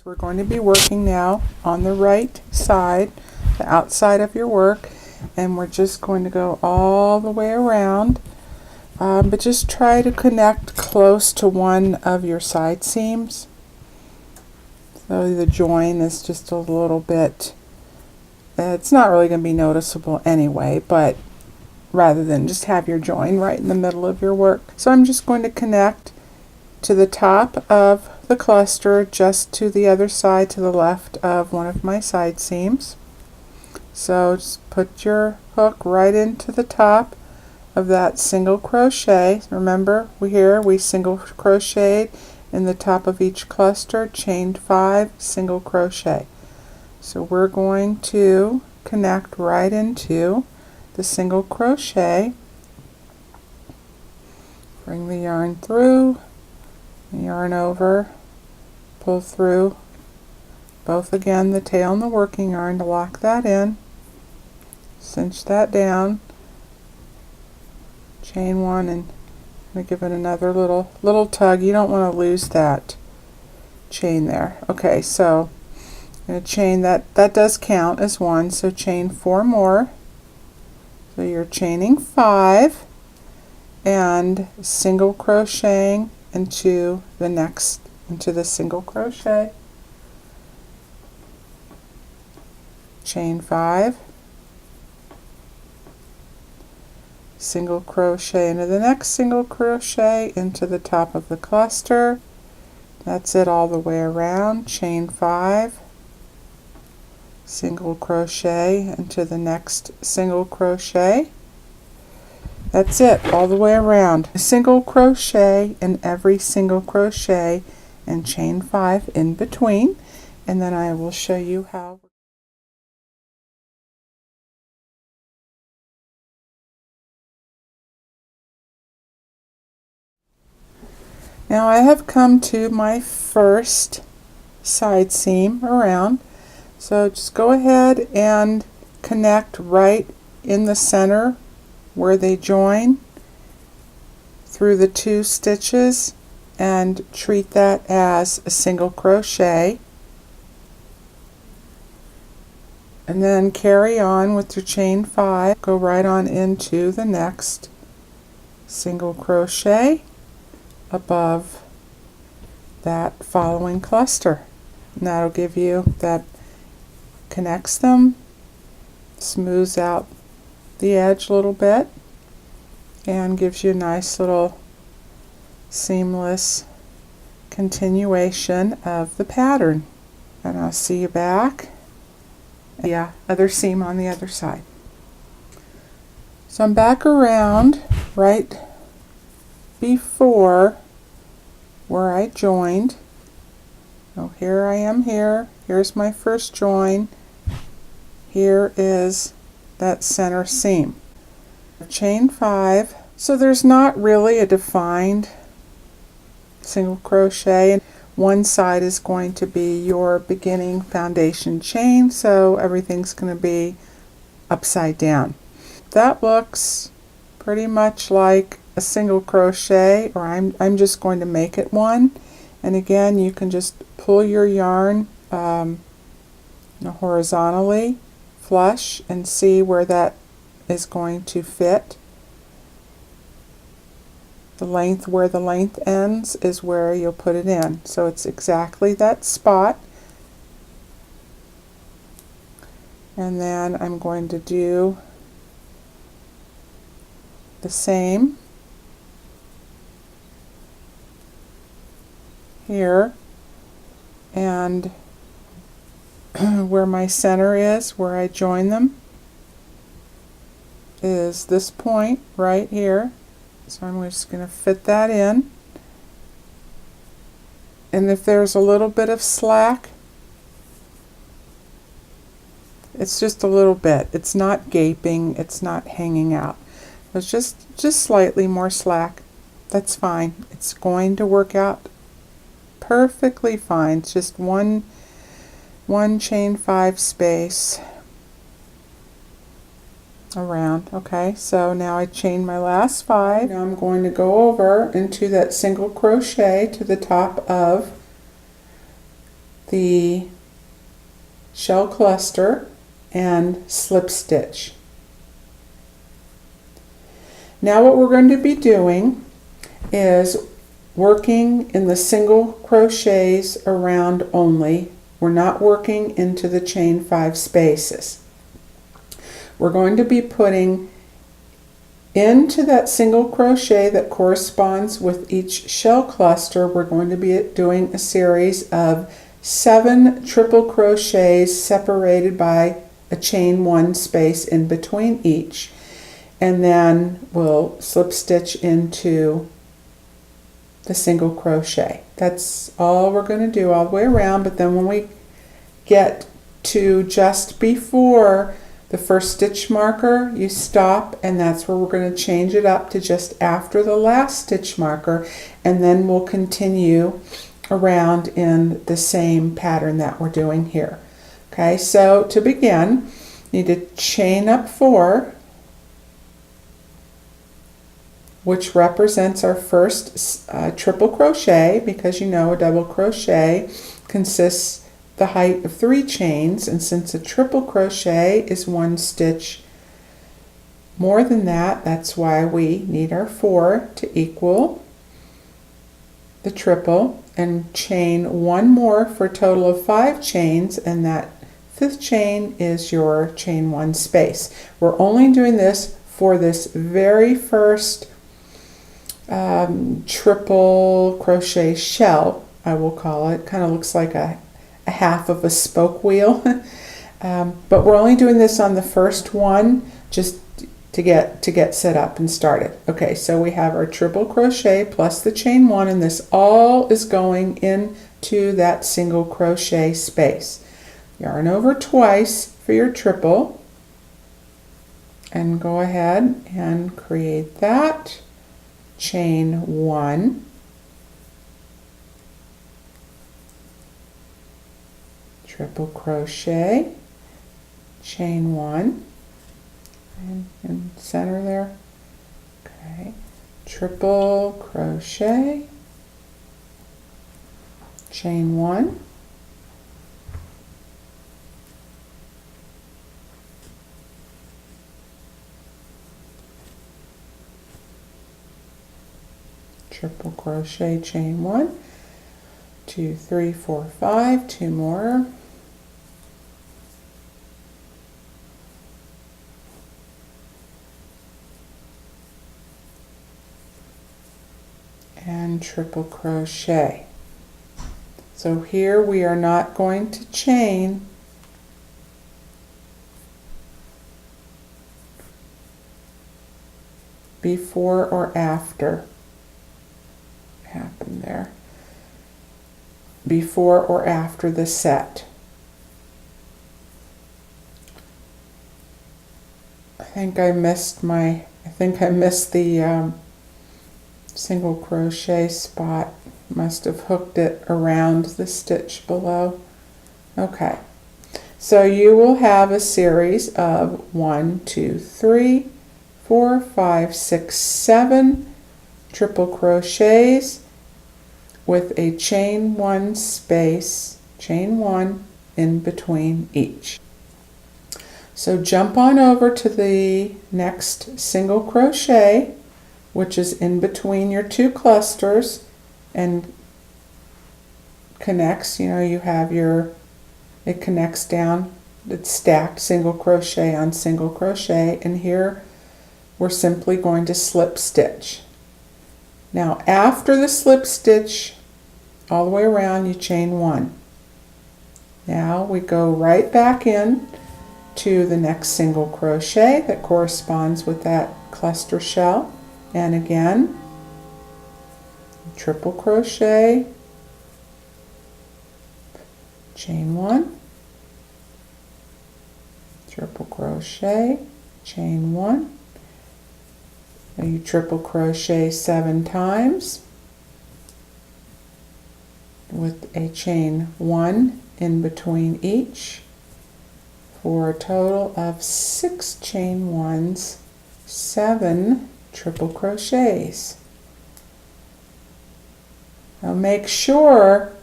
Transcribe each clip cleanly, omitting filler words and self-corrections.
We're going to be working now on the right side, the outside of your work, and we're just going to go all the way around, but just try to connect close to one of your side seams. So the join is just a little bit, it's not really going to be noticeable anyway, but rather than just have your join right in the middle of your work. So I'm just going to connect to the top of the cluster, just to the other side, to the left of one of my side seams. So just put your hook right into the top of that single crochet. Remember, we single crocheted in the top of each cluster, chained 5, single crochet. So we're going to connect right into the single crochet, bring the yarn through, yarn over, pull through both again the tail and the working yarn to lock that in, cinch that down, chain 1, and I'm going to give it another little tug. You don't want to lose that chain there. Okay, so I'm going to chain that does count as 1, so chain 4 more. So you're chaining 5 and single crocheting into the single crochet, chain 5, single crochet into the next single crochet into the top of the cluster. That's it all the way around. Chain 5, single crochet into the next single crochet. That's it all the way around. A single crochet in every single crochet and chain 5 in between, and then I will show you how. Now I have come to my first side seam around, so just go ahead and connect right in the center where they join through the 2 stitches and treat that as a single crochet, and then carry on with your chain 5, go right on into the next single crochet above that following cluster, and that'll give you, that connects them, smooths out the edge a little bit, and gives you a nice little seamless continuation of the pattern. And I'll see you back. Yeah, other seam on the other side. So I'm back around right before where I joined. So here I am here. Here's my first join. Here is that center seam. Chain 5. So there's not really a defined single crochet. One side is going to be your beginning foundation chain, so everything's going to be upside down. That looks pretty much like a single crochet, or I'm just going to make it one. And again, you can just pull your yarn horizontally flush and see where that is going to fit. The length, where the length ends, is where you'll put it in. So it's exactly that spot. And then I'm going to do the same here, and where my center is, where I join them, is this point right here. So I'm just going to fit that in, and if there's a little bit of slack, it's just a little bit. It's not gaping, it's not hanging out. It's just slightly more slack. That's fine. It's going to work out perfectly fine. It's just one chain 5 space around. Okay, so now I chain my last 5. Now I'm going to go over into that single crochet to the top of the shell cluster and slip stitch. Now what we're going to be doing is working in the single crochets around only. We're not working into the chain 5 spaces. We're going to be putting into that single crochet that corresponds with each shell cluster. We're going to be doing a series of 7 triple crochets separated by a chain 1 space in between each, and then we'll slip stitch into the single crochet. That's all we're going to do all the way around, but then when we get to just before the first stitch marker, you stop, and that's where we're going to change it up to just after the last stitch marker, and then we'll continue around in the same pattern that we're doing here. Okay, so to begin, you need to chain up 4, which represents our first triple crochet, because you know a double crochet consists the height of 3 chains, and since a triple crochet is 1 stitch more than that, that's why we need our 4 to equal the triple, and chain 1 more for a total of 5 chains, and that 5th chain is your chain 1 space. We're only doing this for this very first triple crochet shell, I will call it. Kind of looks like a half of a spoke wheel. But we're only doing this on the first one just to get set up and started. Okay, so we have our triple crochet plus the chain 1, and this all is going into that single crochet space. Yarn over twice for your triple, and go ahead and create that. Chain 1, triple crochet, chain 1, and in center there. Okay, triple crochet, chain 1, triple crochet, chain 1, 2, 3, 4, 5, 2 more, and triple crochet. So here we are not going to chain before or after. Happened there. Before or after the set. I think I missed the single crochet spot. Must have hooked it around the stitch below. Okay, so you will have a series of 1, 2, 3, 4, 5, 6, 7 triple crochets with a chain 1 space, chain 1 in between each. So jump on over to the next single crochet, which is in between your 2 clusters, and connects, you have it connects down, it's stacked single crochet on single crochet, and here we're simply going to slip stitch. Now after the slip stitch all the way around, you chain 1. Now we go right back in to the next single crochet that corresponds with that cluster shell, and again triple crochet, chain 1, triple crochet, chain 1. Now you triple crochet 7 times with a chain 1 in between each for a total of 6 chain 1s, 7 triple crochets. Now make sure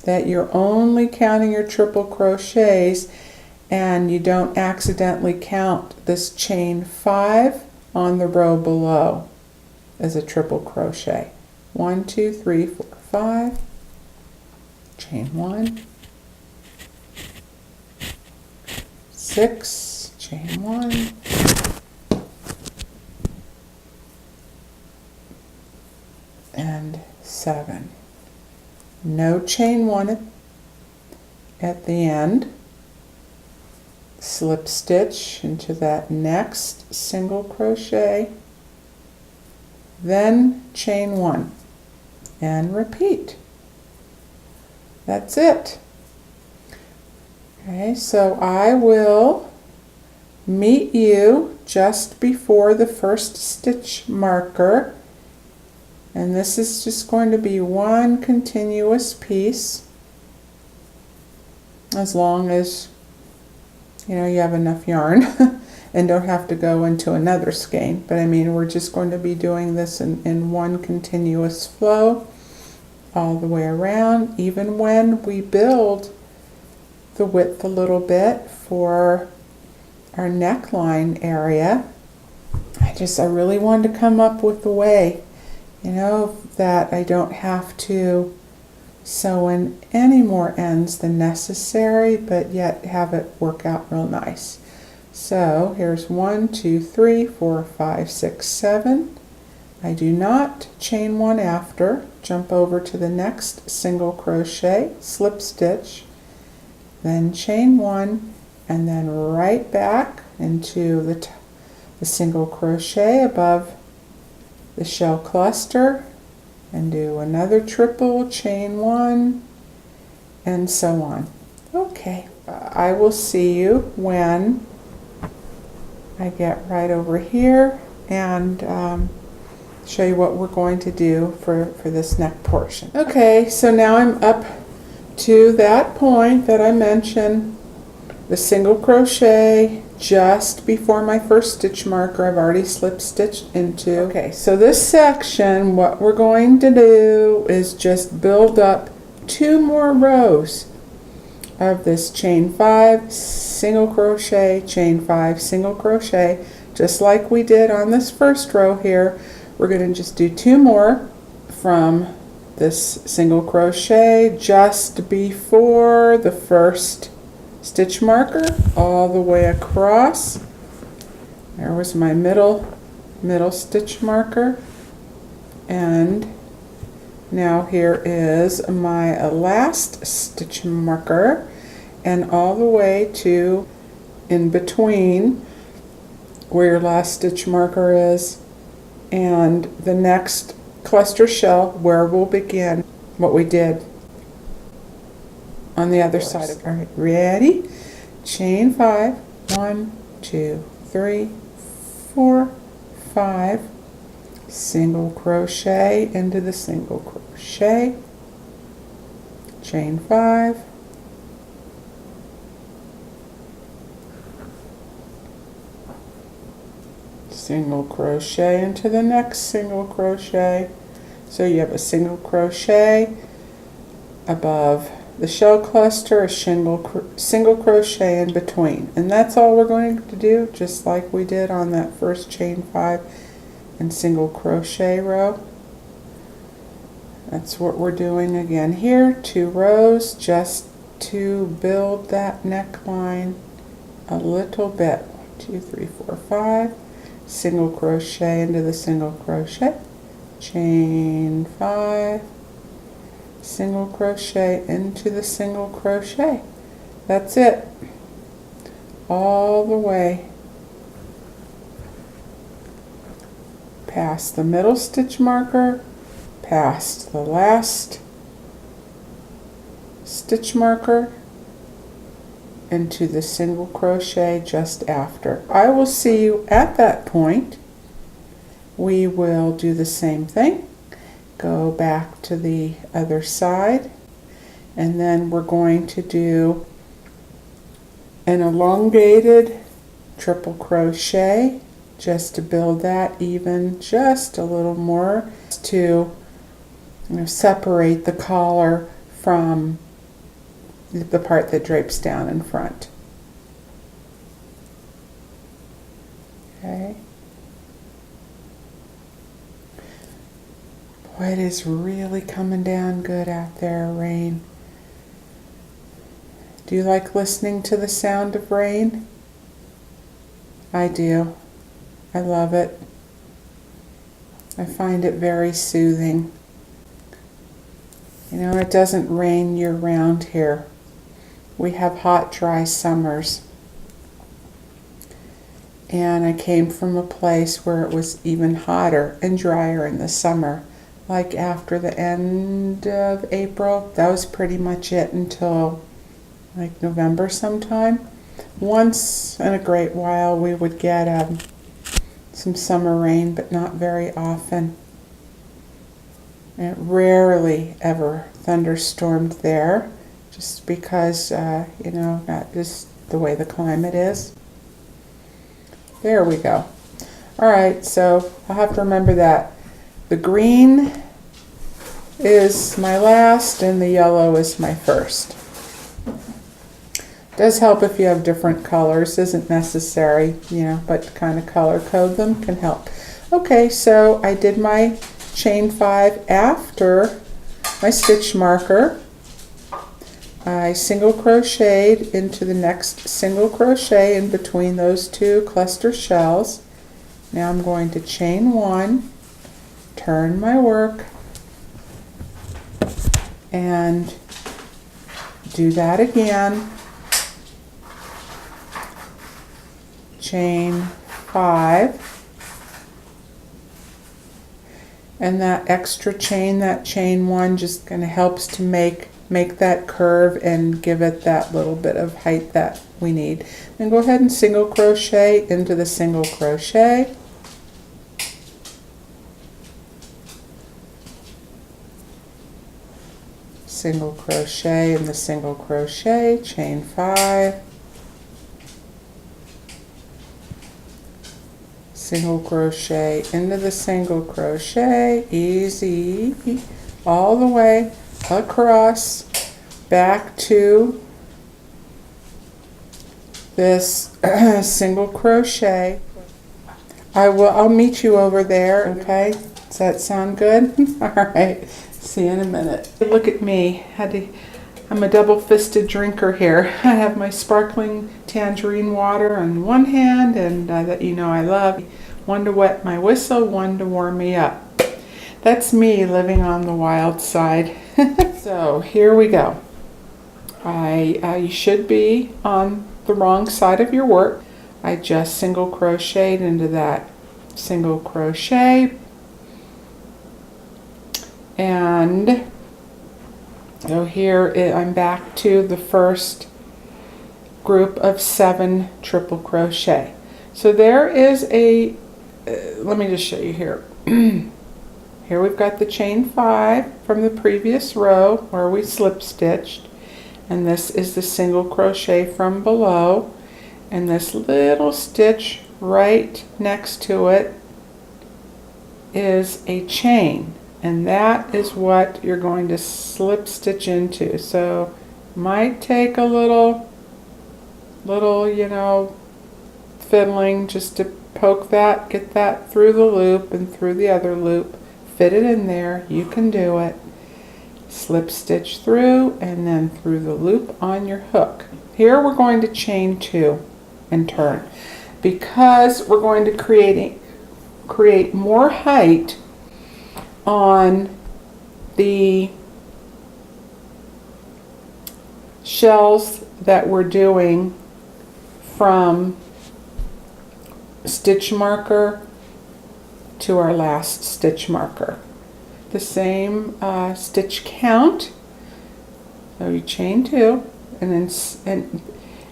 that you're only counting your triple crochets and you don't accidentally count this chain 5 on the row below as a triple crochet. 1, 2, 3, 4, 5, chain 1, 6, chain 1, and 7. No chain 1 at the end. Slip stitch into that next single crochet, then chain 1 and repeat. That's it. Okay, so I will meet you just before the first stitch marker, and this is just going to be one continuous piece, as long as you have enough yarn and don't have to go into another skein. But I mean, we're just going to be doing this in one continuous flow all the way around, even when we build the width a little bit for our neckline area. I really wanted to come up with a way, that I don't have to sew in any more ends than necessary, but yet have it work out real nice. So here's 1, 2, 3, 4, 5, 6, 7. I do not chain 1 after, jump over to the next single crochet, slip stitch, then chain 1, and then right back into the single crochet above the shell cluster, and do another triple, chain 1, and so on. Okay, I will see you when I get right over here and show you what we're going to do for this neck portion. Okay, so now I'm up to that point that I mentioned, the single crochet just before my first stitch marker. I've already slip stitched into. Okay, so this section, what we're going to do is just build up 2 more rows of this chain 5, single crochet, chain 5, single crochet, just like we did on this first row here. We're going to just do 2 more from this single crochet just before the first stitch marker, all the way across. There was my middle stitch marker, and now here is my last stitch marker, and all the way to in between where your last stitch marker is and the next cluster shell, where we'll begin what we did on the other side of it. All right, ready? Chain 5, 1, 2, 3, 4, 5, single crochet into the single crochet, chain 5, single crochet into the next single crochet. So you have a single crochet above the shell cluster, a single crochet in between, and that's all we're going to do, just like we did on that first chain 5 and single crochet row. That's what we're doing again here, 2 rows just to build that neckline a little bit. 1, 2, 3, 4, 5, single crochet into the single crochet, chain 5, single crochet into the single crochet. That's it, all the way past the middle stitch marker, past the last stitch marker, into the single crochet just after. I will see you at that point. We will do the same thing, go back to the other side, and then we're going to do an elongated triple crochet just to build that even just a little more, to separate the collar from the part that drapes down in front. Okay. Boy, it is really coming down good out there, rain. Do you like listening to the sound of rain? I do. I love it. I find it very soothing. You know, it doesn't rain year-round here. We have hot, dry summers. And I came from a place where it was even hotter and drier in the summer. Like after the end of April, that was pretty much it until like November sometime. Once in a great while we would get some summer rain, but not very often. It rarely ever thunderstormed there, just because, you know, that is the way the climate is. There we go. All right, so I'll have to remember that. The green is my last and the yellow is my first. Does help if you have different colors. Isn't necessary, you know, but to kind of color code them can help. Okay, so I did my chain 5 after my stitch marker. I single crocheted into the next single crochet in between those two cluster shells. Now I'm going to chain 1, turn my work, and do that again. Chain 5, and that extra chain, that chain 1, just kind of helps to make that curve and give it that little bit of height that we need. Then go ahead and single crochet into the single crochet. Single crochet in the single crochet, chain 5. Single crochet into the single crochet, easy, all the way across back to this single crochet. I'll meet you over there, okay? Does that sound good? All right, see you in a minute. Look at me. I'm a double-fisted drinker here. I have my sparkling tangerine water on one hand, and that you know I love. One to wet my whistle, one to warm me up. That's me living on the wild side. So here we go. You should be on the wrong side of your work. I just single crocheted into that single crochet, and so here I'm back to the first group of 7 triple crochet. So there is let me just show you here. Here we've got the chain 5 from the previous row where we slip stitched, and this is the single crochet from below, and this little stitch right next to it is a chain. And that is what you're going to slip stitch into. So might take a little, you know, fiddling just to poke that, get that through the loop and through the other loop. Fit it in there. You can do it. Slip stitch through and then through the loop on your hook. Here we're going to chain 2 and turn, because we're going to create more height on the shells that we're doing from stitch marker to our last stitch marker. The same stitch count. So you chain 2, and then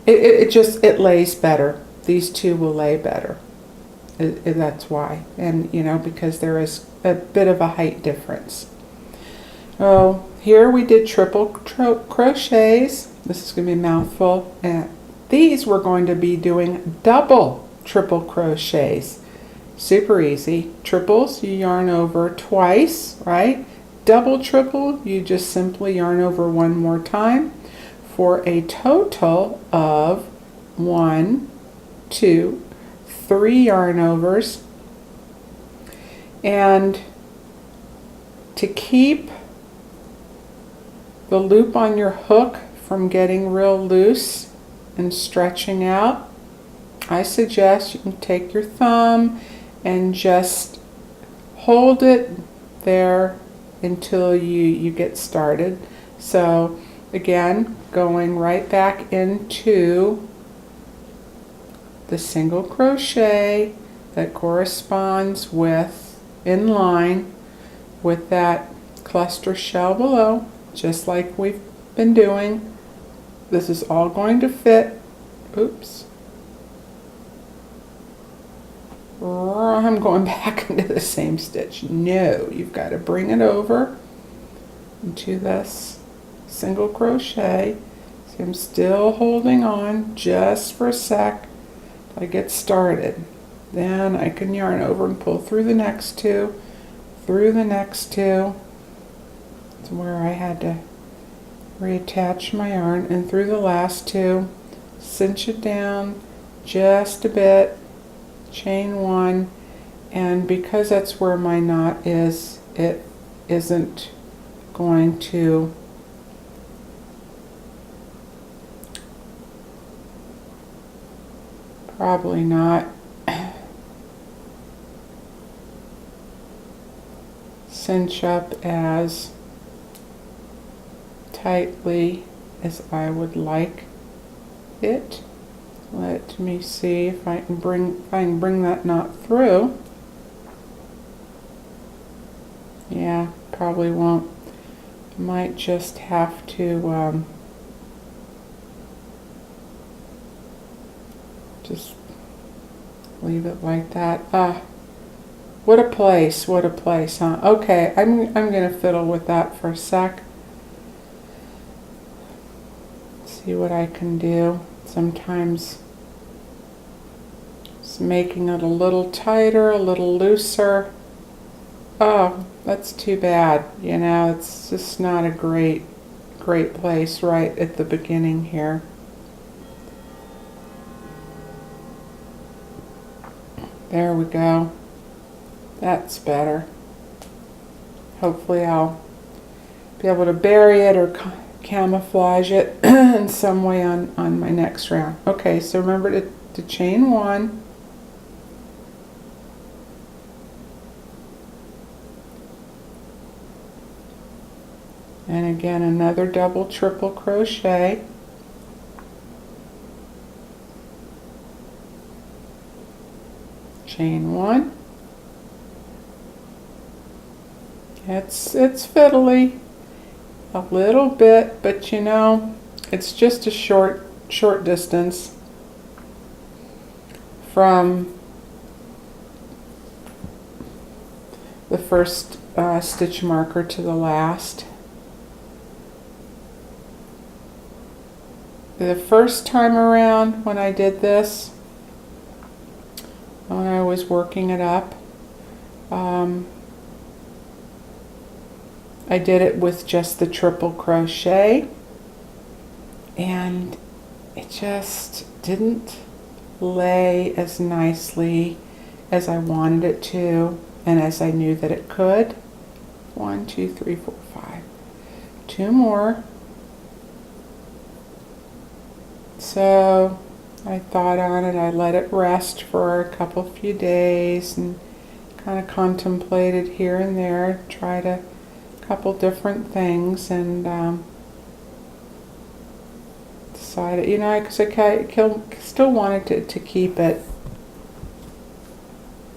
it lays better. These two will lay better. That's why, and you know, because there is a bit of a height difference. Oh, here we did triple crochets. This is going to be a mouthful. And these we're going to be doing double triple crochets. Super easy. Triples, you yarn over twice, right? Double triple, you just simply yarn over one more time. for a total of 1, 2, 3 yarn overs. And to keep the loop on your hook from getting real loose and stretching out, I suggest you can take your thumb and just hold it there until you get started. So again, going right back into the single crochet that corresponds with, in line with that cluster shell below, just like we've been doing. This is all going to fit. Oops. I'm going back into the same stitch. No, you've got to bring it over into this single crochet. See, I'm still holding on just for a sec till I get started. Then I can yarn over and pull through the next two, through the next two. That's where I had to reattach my yarn, and through the last two, cinch it down just a bit, chain one, and because that's where my knot is, it isn't going to probably not cinch up as tightly as I would like it. Let me see if I can bring that knot through. Yeah, probably won't. Might just have to just leave it like that. What a place, huh? Okay, I'm gonna fiddle with that for a sec. See what I can do. Sometimes just making it a little tighter, a little looser. Oh, that's too bad. You know, it's just not a great place right at the beginning here. There we go. That's better. Hopefully I'll be able to bury it or camouflage it in some way on my next round. Okay, so remember to chain one, and again another double triple crochet, chain one. It's fiddly a little bit, but you know, it's just a short distance from the first stitch marker to the last. The first time around when I did this, when I was working it up, I did it with just the triple crochet, and it just didn't lay as nicely as I wanted it to and as I knew that it could. 1, 2, 3, 4, 5. 2 more. So I thought on it, I let it rest for a few days and kind of contemplated here and there, tried a couple different things, and decided, you know, because I still wanted to keep it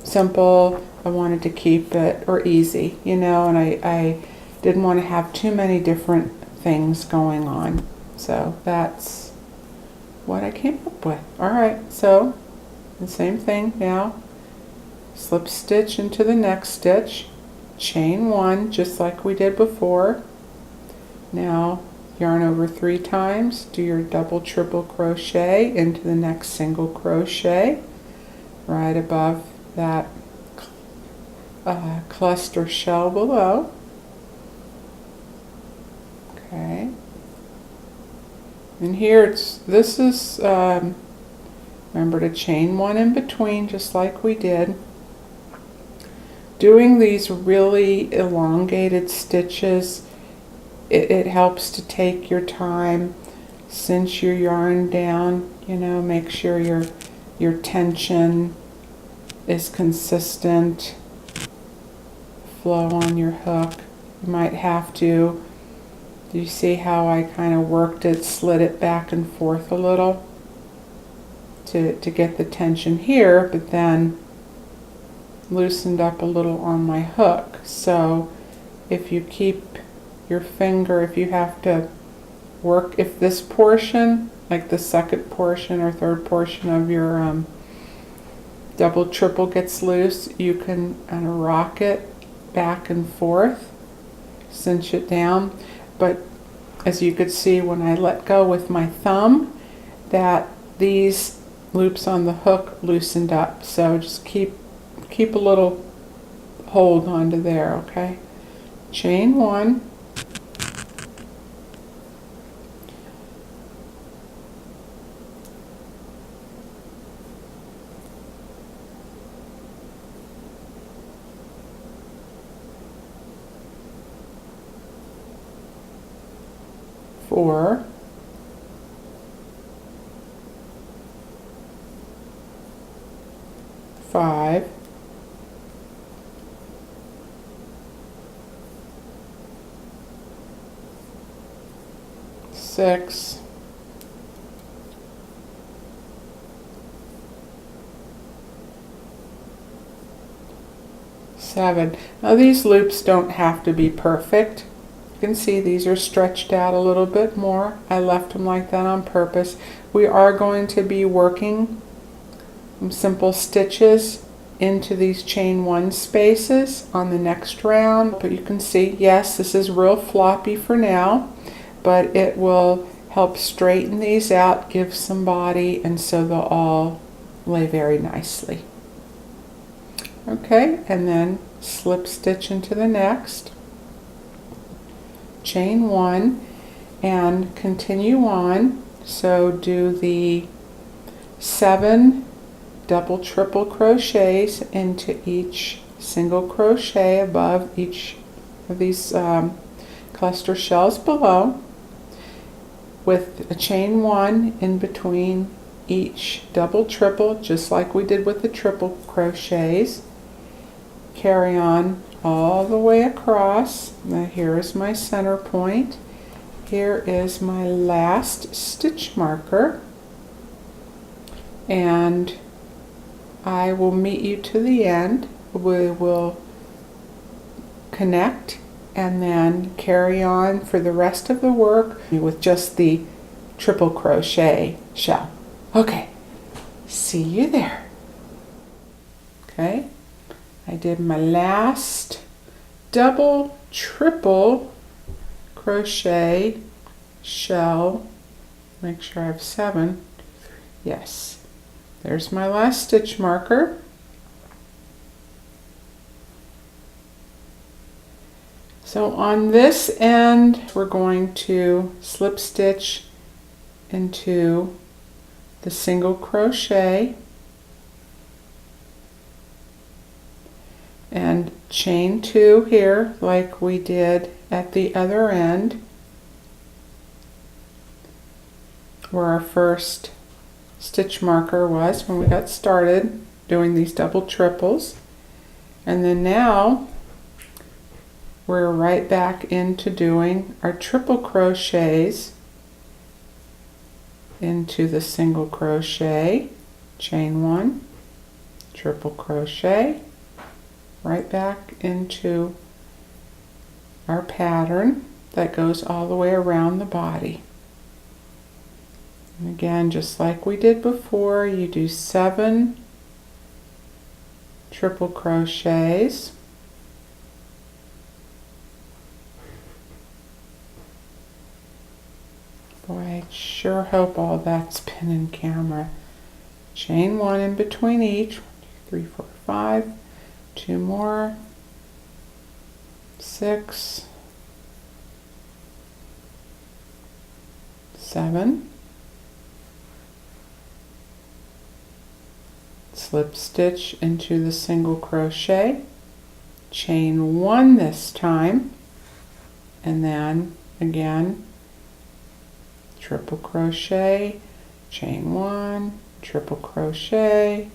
simple. I wanted to keep it, or easy, you know, and I didn't want to have too many different things going on. So that's what I came up with. Alright, so the same thing now. Slip stitch into the next stitch, chain one just like we did before. Now yarn over 3 times, do your double triple crochet into the next single crochet right above that cluster shell below. Okay. And here this is, remember to chain one in between just like we did. Doing these really elongated stitches, it helps to take your time, cinch your yarn down, you know, make sure your tension is consistent, flow on your hook. You might have to, do you see how I kind of worked it, slid it back and forth a little to get the tension here, but then loosened up a little on my hook. So if you keep your finger, if you have to work, if this portion, like the second portion or third portion of your double triple gets loose, you can kind of rock it back and forth, cinch it down. But as you could see when I let go with my thumb, that these loops on the hook loosened up. So just keep a little hold onto there, okay? Chain one, four, five, six, seven. Now these loops don't have to be perfect. You can see these are stretched out a little bit more. I left them like that on purpose. We are going to be working some simple stitches into these chain one spaces on the next round. But you can see, yes, this is real floppy for now, but it will help straighten these out, give some body, and so they'll all lay very nicely. Okay, and then slip stitch into the next, chain one, and continue on. So do the 7 double triple crochets into each single crochet above each of these cluster shells below, with a chain one in between each double triple, just like we did with the triple crochets. Carry on all the way across. Now here is my center point. Here is my last stitch marker, and I will meet you to the end. We will connect and then carry on for the rest of the work with just the triple crochet shell. Okay, see you there. Okay, I did my last double triple crochet shell. Make sure I have 7. Yes, there's my last stitch marker. So on this end, we're going to slip stitch into the single crochet and chain 2 here like we did at the other end, where our first stitch marker was when we got started doing these double triples. And then now we're right back into doing our triple crochets into the single crochet, chain 1, triple crochet, right back into our pattern that goes all the way around the body. And again, just like we did before, you do 7 triple crochets, boy, I sure hope all that's been in camera. Chain 1 in between each, 1, 2, 3, 4, 5, 2 more, 6, 7, slip stitch into the single crochet, chain 1 this time, and then again triple crochet, chain 1, triple crochet,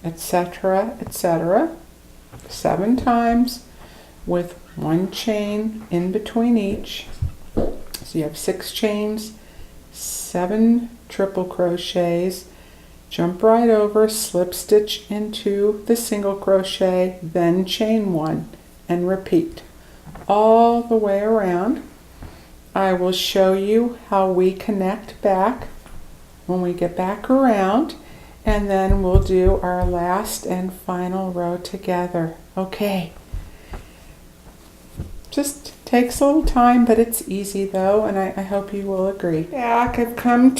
etc., etc., 7 times with 1 chain in between each. So you have 6 chains, 7 triple crochets, jump right over, slip stitch into the single crochet, then chain 1, and repeat all the way around. I will show you how we connect back when we get back around, and then we'll do our last and final row together. Okay. Just takes a little time, but it's easy though, and I hope you will agree. Back, I've come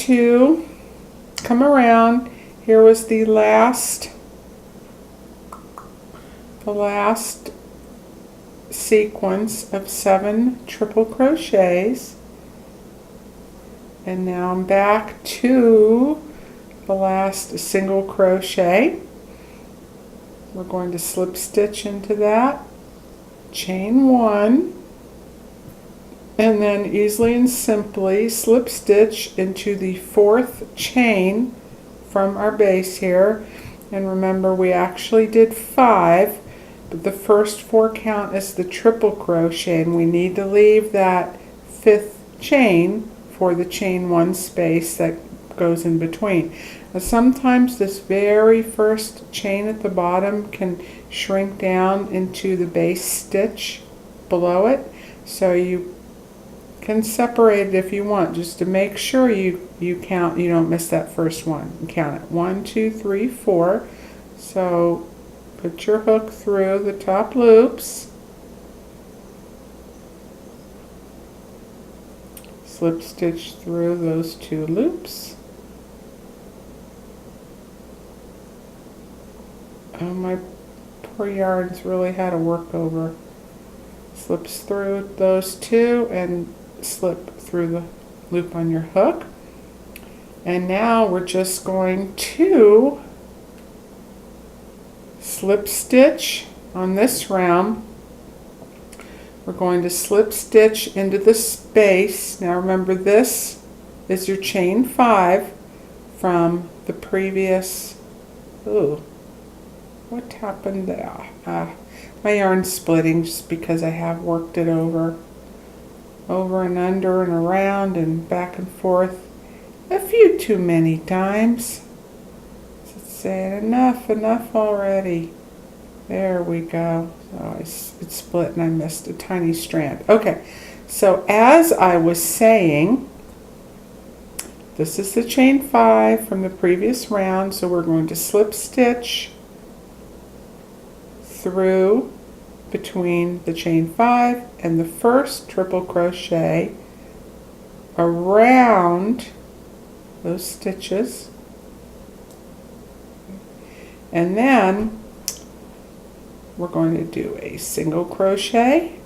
around. Here was the last sequence of 7 triple crochets, and now I'm back to the last single crochet. We're going to slip stitch into that, chain 1, and then easily and simply slip stitch into the 4th chain from our base here. And remember, we actually did 5, but the first 4 count as the triple crochet, and we need to leave that 5th chain for the chain 1 space that goes in between. Now, sometimes this very first chain at the bottom can shrink down into the base stitch below it, so you can separate it if you want, just to make sure you count, you don't miss that first one. You count it 1, 2, 3, 4. So put your hook through the top loops, slip stitch through those 2 loops. Oh, my poor yarn's really had a work over. Slips through those 2 and slip through the loop on your hook. And now we're just going to slip stitch on this round. We're going to slip stitch into the space. Now remember, this is your chain 5 from the previous. Ooh, what happened there? My yarn's splitting just because I have worked it over and under and around and back and forth a few too many times. Let's say enough already. There we go. Oh, it split and I missed a tiny strand. Okay, so as I was saying, this is the chain 5 from the previous round, so we're going to slip stitch through between the chain 5 and the first triple crochet around those stitches, and then we're going to do a single crochet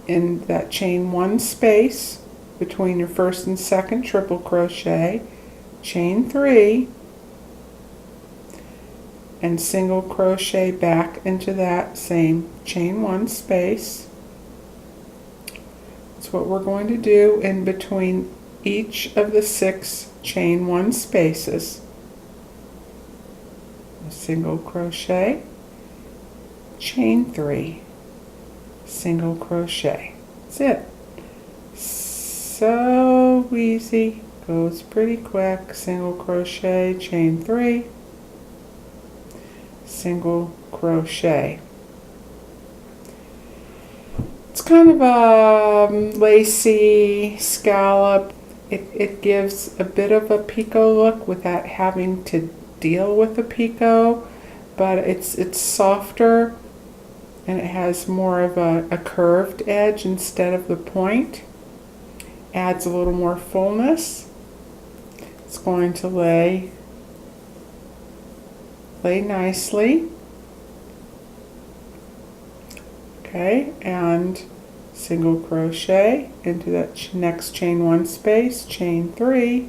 in that chain 1 space between your first and second triple crochet, chain 3, and single crochet back into that same chain 1 space. That's what we're going to do in between each of the 6 chain 1 spaces. A single crochet, chain 3, single crochet. That's it. So easy, goes pretty quick. Single crochet, chain 3, single crochet. It's kind of a lacy scallop. It gives a bit of a picot look without having to deal with a picot, but it's softer and it has more of a curved edge instead of the point. Adds a little more fullness. It's going to lay nicely. Okay, and single crochet into that next chain 1 space, chain 3,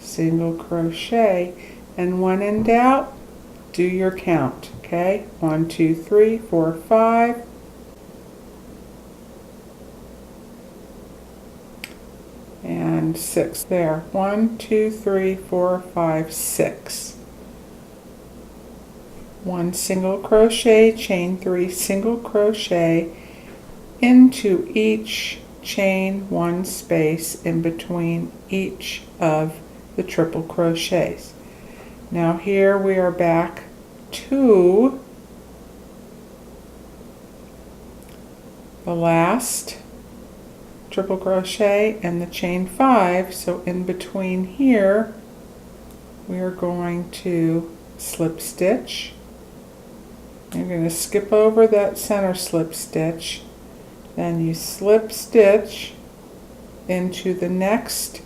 single crochet, and when in doubt, do your count. Okay, 1, 2, 3, 4, 5, and 6 there. 1, 2, 3, 4, 5, 6. 1 single crochet, chain 3, single crochet into each chain 1 space in between each of the triple crochets. Now here we are back to the last triple crochet and the chain 5, so in between here we are going to slip stitch. You're going to skip over that center slip stitch, then you slip stitch into the next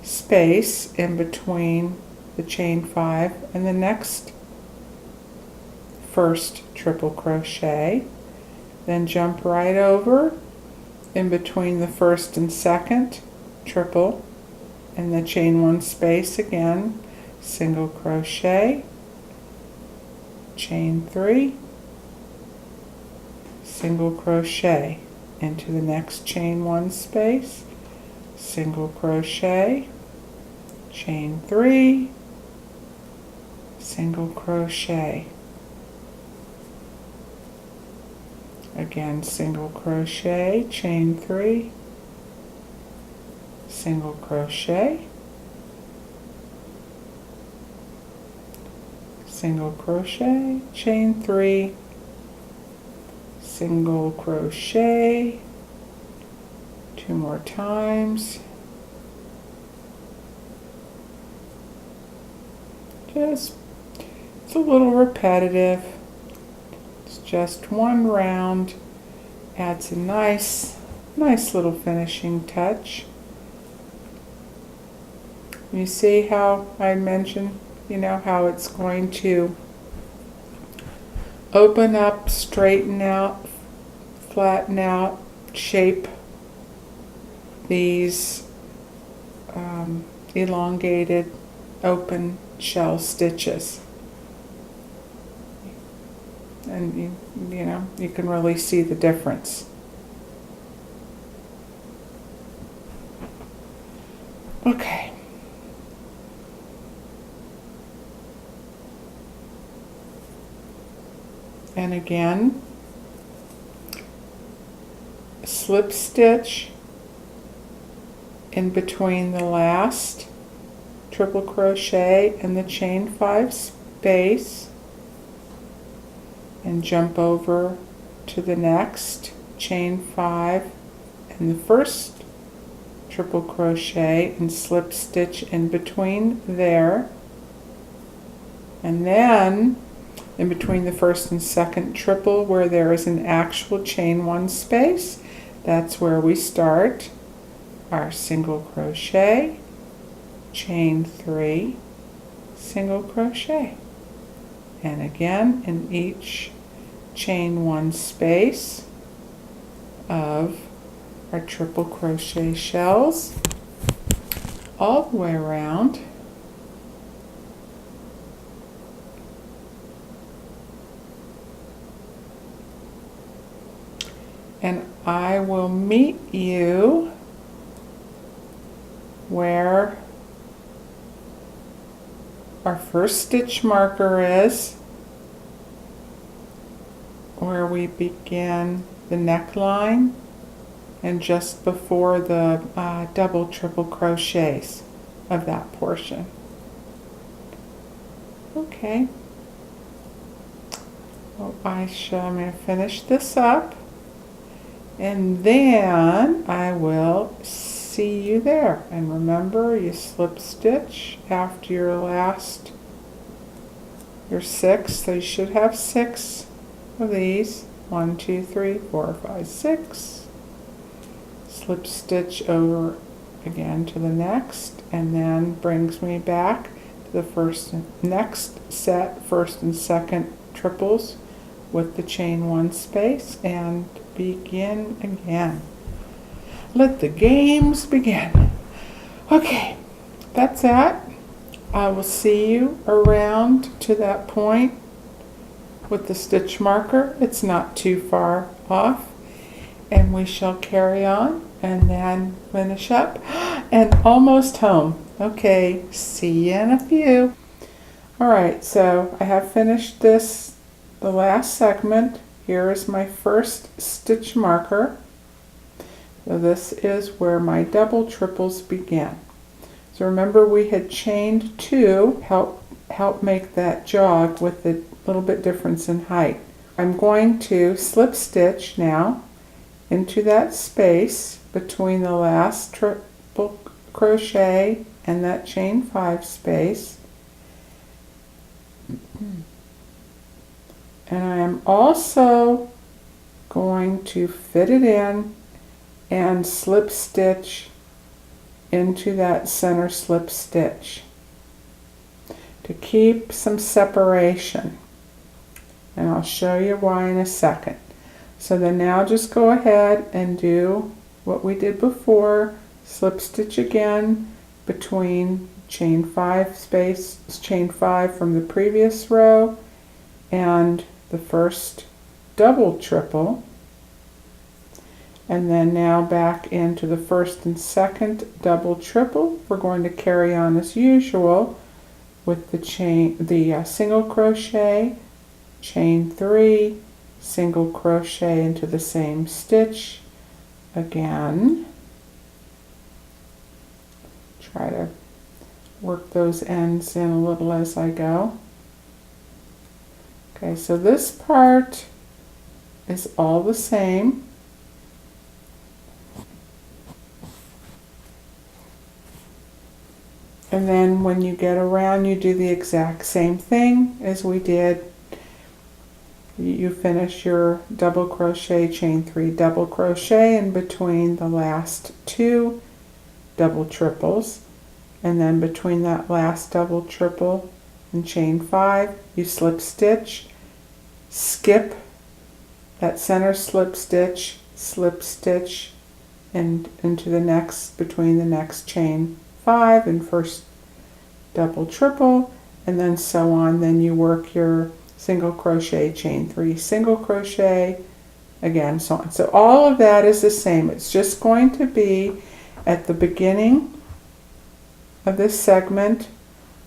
space in between the chain 5 and the next first triple crochet, then jump right over in between the first and second triple and the chain 1 space again, single crochet, chain 3, single crochet into the next chain 1 space, single crochet, chain 3, single crochet, again single crochet, chain 3, single crochet, single crochet, chain 3, single crochet, 2 more times. It's a little repetitive. It's just 1 round. Adds a nice little finishing touch. You see how I mentioned, how it's going to open up, straighten out, flatten out, shape these elongated open shell stitches. And you can really see the difference. Okay. And again, slip stitch in between the last triple crochet and the chain 5 space, and jump over to the next chain 5 and the first triple crochet and slip stitch in between there, and then in between the first and second triple where there is an actual chain 1 space, that's where we start our single crochet, chain 3, single crochet, and again in each chain 1 space of our triple crochet shells all the way around. And I will meet you where our first stitch marker is, where we begin the neckline, and just before the double triple crochets of that portion. Okay. Well, I'm going to finish this up, and then I will see you there. And remember, you slip stitch after your 6, so you should have 6 of these. 1, 2, 3, 4, 5, 6. Slip stitch over again to the next, and then brings me back to the next set, first and second triples with the chain 1 space, and begin again. Let the games begin. Okay, that's that. I will see you around to that point with the stitch marker. It's not too far off. And we shall carry on and then finish up. And almost home. Okay, see you in a few. Alright, so I have finished this, the last segment. Here is my first stitch marker. So this is where my double triples begin. So remember we had chained 2, help make that jog with a little bit difference in height. I'm going to slip stitch now into that space between the last triple crochet and that chain 5 space. And I am also going to fit it in and slip stitch into that center slip stitch to keep some separation. And I'll show you why in a second. So then now just go ahead and do what we did before. Slip stitch again between chain 5 space, chain 5 from the previous row and the first double triple. And then now back into the first and second double triple. We're going to carry on as usual with the single crochet, chain 3, single crochet into the same stitch again. Try to work those ends in a little as I go. Okay, so this part is all the same. And then when you get around, you do the exact same thing as we did. You finish your double crochet, chain 3, double crochet in between the last 2 double triples, and then between that last double triple and chain 5, you slip stitch, skip that center slip stitch, and into the next, between the next chain 5 and first double triple, and then so on. Then you work your single crochet, chain 3, single crochet, again, so on. So all of that is the same. It's just going to be at the beginning of this segment,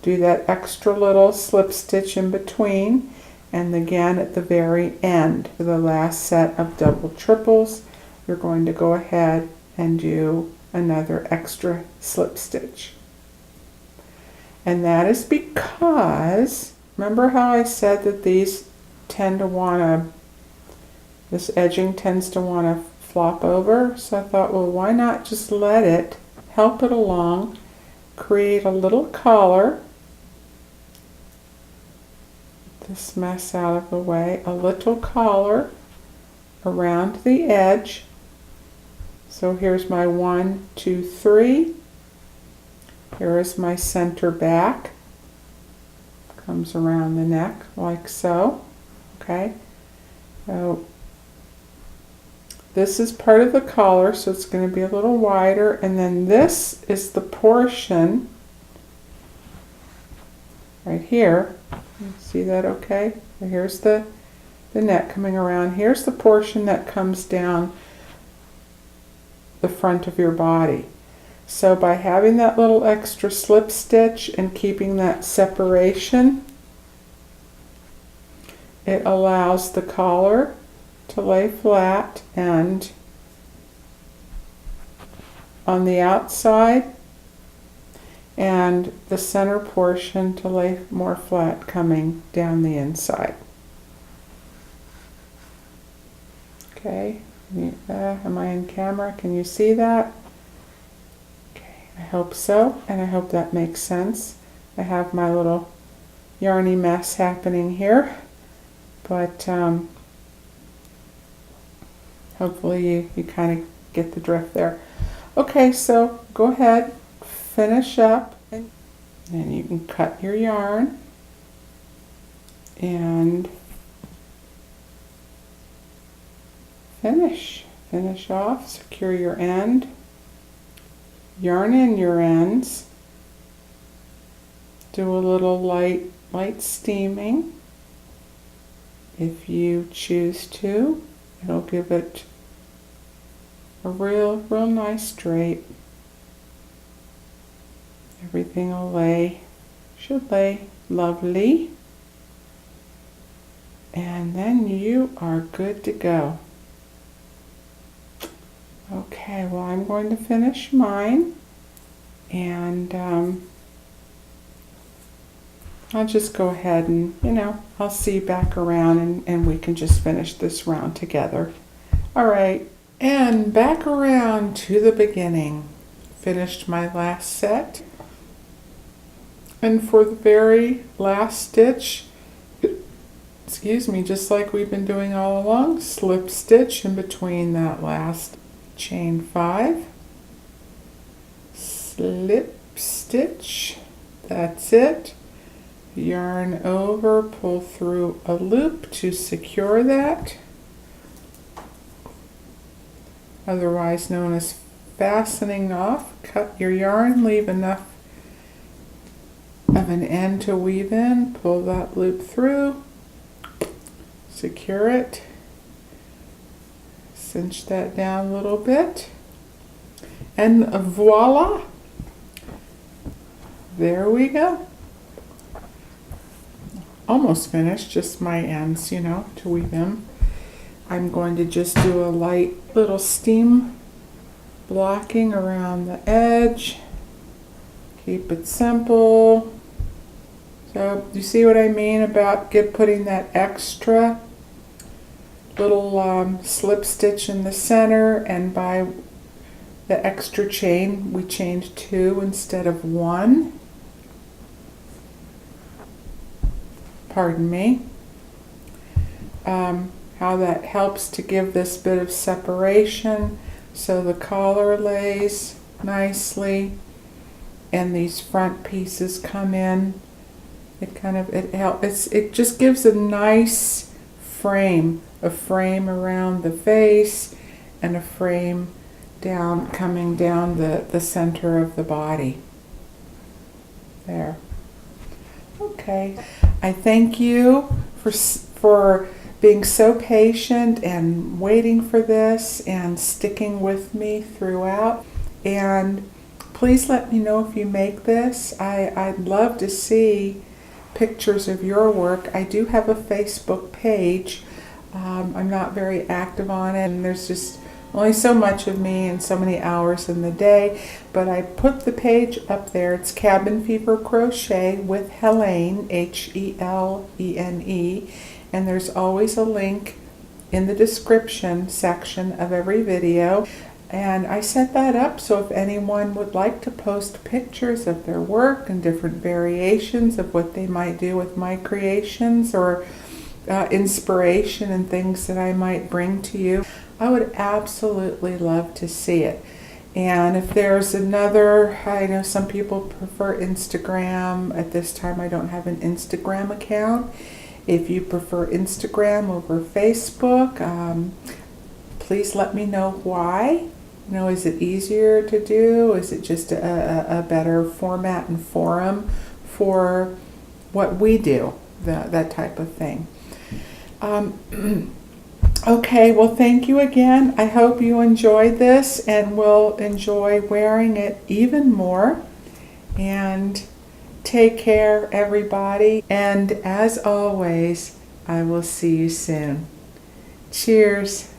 do that extra little slip stitch in between, and again at the very end, for the last set of double triples, you're going to go ahead and do another extra slip stitch. And that is because, remember how I said that these tend to want to, this edging tends to want to flop over? So I thought, well, why not just let it, help it along, create a little collar, this mess out of the way, a little collar around the edge. So here's my 1, 2, 3. Here is my center back. Comes around the neck like so. Okay. So this is part of the collar, so it's going to be a little wider, and then this is the portion right here. See that okay? Here's the neck coming around. Here's the portion that comes down the front of your body. So by having that little extra slip stitch and keeping that separation, it allows the collar to lay flat, and on the outside, and the center portion to lay more flat coming down the inside. Okay, am I in camera? Can you see that? Okay, I hope so, and I hope that makes sense. I have my little yarny mess happening here, but hopefully you kind of get the drift there. Okay, so go ahead, finish up, and you can cut your yarn and Finish off, secure your end, yarn in your ends, do a little light steaming. If you choose to, it'll give it a real nice drape. Everything will should lay lovely. And then you are good to go. Okay, well, I'm going to finish mine, and I'll just go ahead and, I'll see you back around, and we can just finish this round together. All right, and back around to the beginning. Finished my last set, and for the very last stitch, excuse me, just like we've been doing all along, slip stitch in between that last chain 5, slip stitch, that's it, yarn over, pull through a loop to secure that, otherwise known as fastening off. Cut your yarn, leave enough of an end to weave in, pull that loop through, secure it, cinch that down a little bit, and voila, there we go. Almost finished, just my ends, to weave in. I'm going to just do a light little steam blocking around the edge. Keep it simple. So you see what I mean about putting that extra little slip stitch in the center, and by the extra chain we chained 2 instead of 1. Pardon me. How that helps to give this bit of separation so the collar lays nicely and these front pieces come in. It just gives a nice frame, a frame around the face and a frame coming down the center of the body. There. Okay. I thank you for being so patient and waiting for this and sticking with me throughout. And please let me know if you make this. I'd love to see pictures of your work. I do have a Facebook page. I'm not very active on it, and there's just only so much of me and so many hours in the day, but I put the page up there. It's Cabin Fever Crochet with Helene, Helene, and there's always a link in the description section of every video. And I set that up so if anyone would like to post pictures of their work and different variations of what they might do with my creations, or inspiration and things that I might bring to you, I would absolutely love to see it. And if there's another, I know some people prefer Instagram. At this time I don't have an Instagram account. If you prefer Instagram over Facebook, please let me know why. Is it easier to do? Is it just a better format and forum for what we do, that type of thing? Okay, well, thank you again. I hope you enjoyed this and will enjoy wearing it even more. And take care, everybody. And as always, I will see you soon. Cheers.